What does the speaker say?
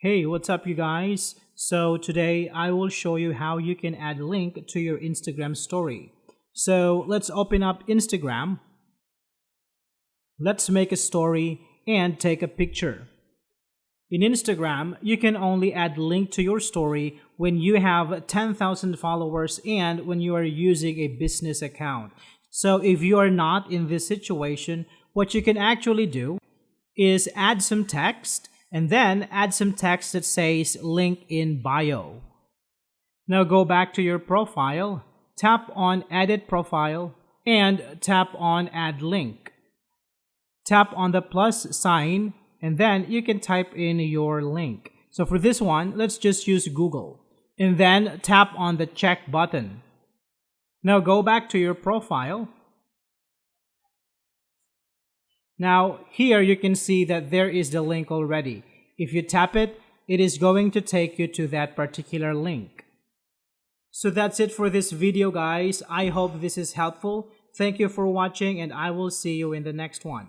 Hey, what's up, you guys? So today I will show you how you can add link to your Instagram story. So let's open up Instagram. Let's make a story and take a picture. In Instagram, you can only add link to your story when you have 10,000 followers and when you are using a business account. So if you are not in this situation, what you can actually do is add some text and then add some text that says link in bio. Now go back to your profile, tap on edit profile, and tap on add link. Tap on the plus sign, and then you can type in your link. So for this one, let's just use Google. And then tap on the check button. Now go back to your profile. Now here you can see that there is the link already. If you tap it, it is going to take you to that particular link. So that's it for this video, guys. I hope this is helpful. Thank you for watching, and I will see you in the next one.